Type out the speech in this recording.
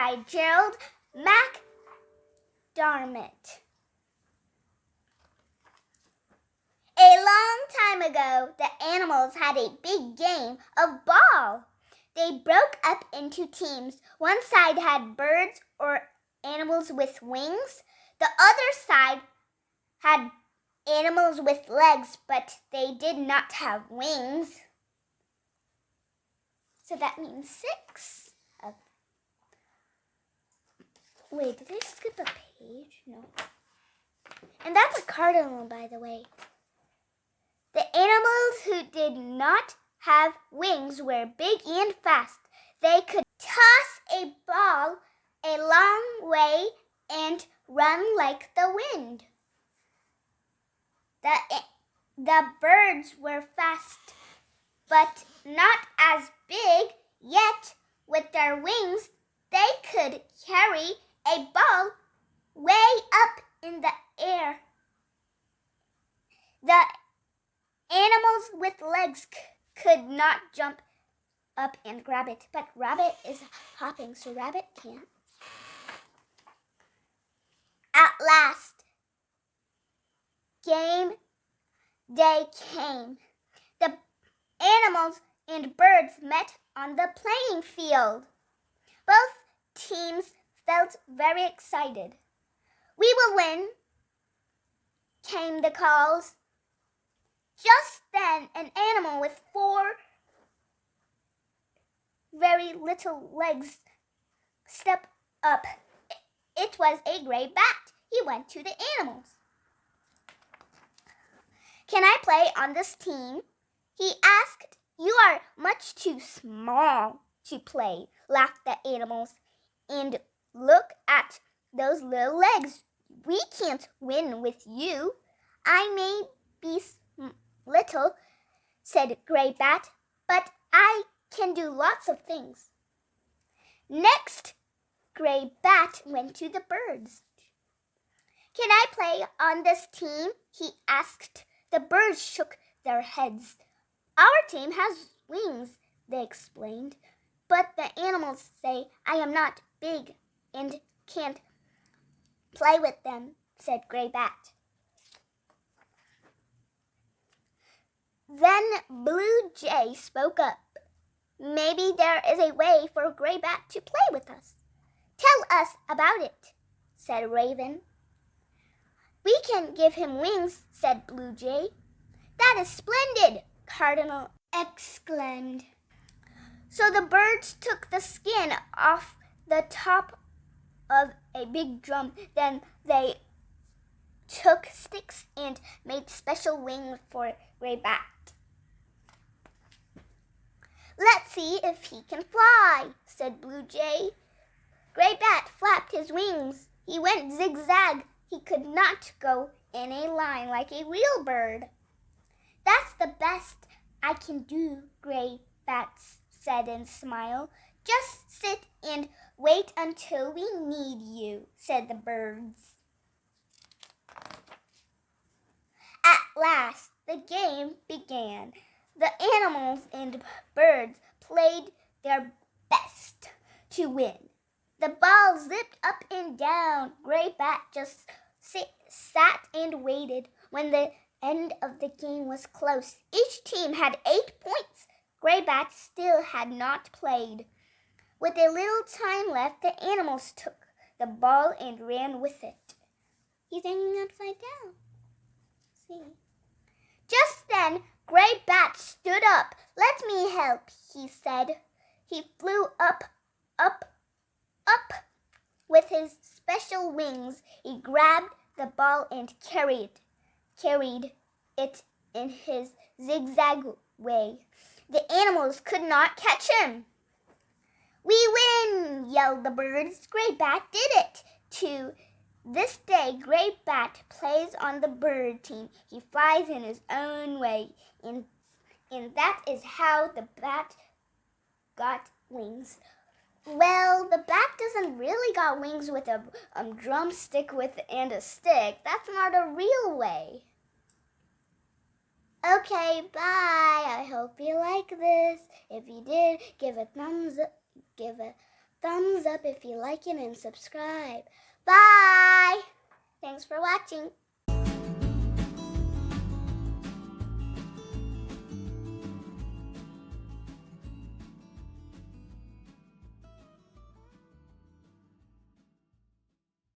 by Gerald McDermott. A long time ago, the animals had a big game of ball. They broke up into teams. One side had birds or animals with wings. The other side had animals with legs, but they did not have wings. So that means 6. Wait, did I skip a page? No. And that's a cardinal, by the way. The animals who did not have wings were big and fast. They could toss a ball a long way and run like the wind. The birds were fast, but not as big, yet with their wings they could carry a ball way up in the air. The animals with legs could not jump up and grab it, but Rabbit is hopping, so Rabbit can't. At last, game day came. The animals and birds met on the playing field. Both teams felt very excited. "We will win," came the calls. Just then, an animal with 4 very little legs stepped up. It was a gray bat. He went to the animals. "Can I play on this team?" he asked. "You are much too small to play," laughed the animals. "And look at those little legs. We can't win with you." "I may be little," said Gray Bat, "but I can do lots of things." Next, Gray Bat went to the birds. "Can I play on this team?" he asked. The birds shook their heads. "Our team has wings," they explained. "But the animals say I am not big and can't play with them," said Gray Bat. Then Blue Jay spoke up. "Maybe there is a way for Gray Bat to play with us." "Tell us about it," said Raven. "We can give him wings," said Blue Jay. "That is splendid," Cardinal exclaimed. So the birds took the skin off the top of a big drum. Then they took sticks and made special wings for Gray Bat. "Let's see if he can fly," said Blue Jay. Gray Bat flapped his wings. He went zigzag. He could not go in a line like a real bird. "That's the best I can do," Gray Bat said and smiled. "Just sit and wait until we need you," said the birds. At last, the game began. The animals and birds played their best to win. The ball zipped up and down. Gray Bat just sat and waited. When the end of the game was close, each team had 8 points. Gray Bat still had not played. With a little time left, the animals took the ball and ran with it. He's hanging upside down. See? Just then, Gray Bat stood up. "Let me help," he said. He flew up, up, up. With his special wings, he grabbed the ball and carried it in his zigzag way. The animals could not catch him. "We win!" yelled the birds. Gray Bat did it. To this day, Gray Bat plays on the bird team. He flies in his own way, and that is how the bat got wings. Well, the bat doesn't really got wings with a drumstick and a stick. That's not a real way. Okay, bye. I hope you like this. If you did, give a thumbs thumbs up if you like it and subscribe. Bye! Thanks for watching.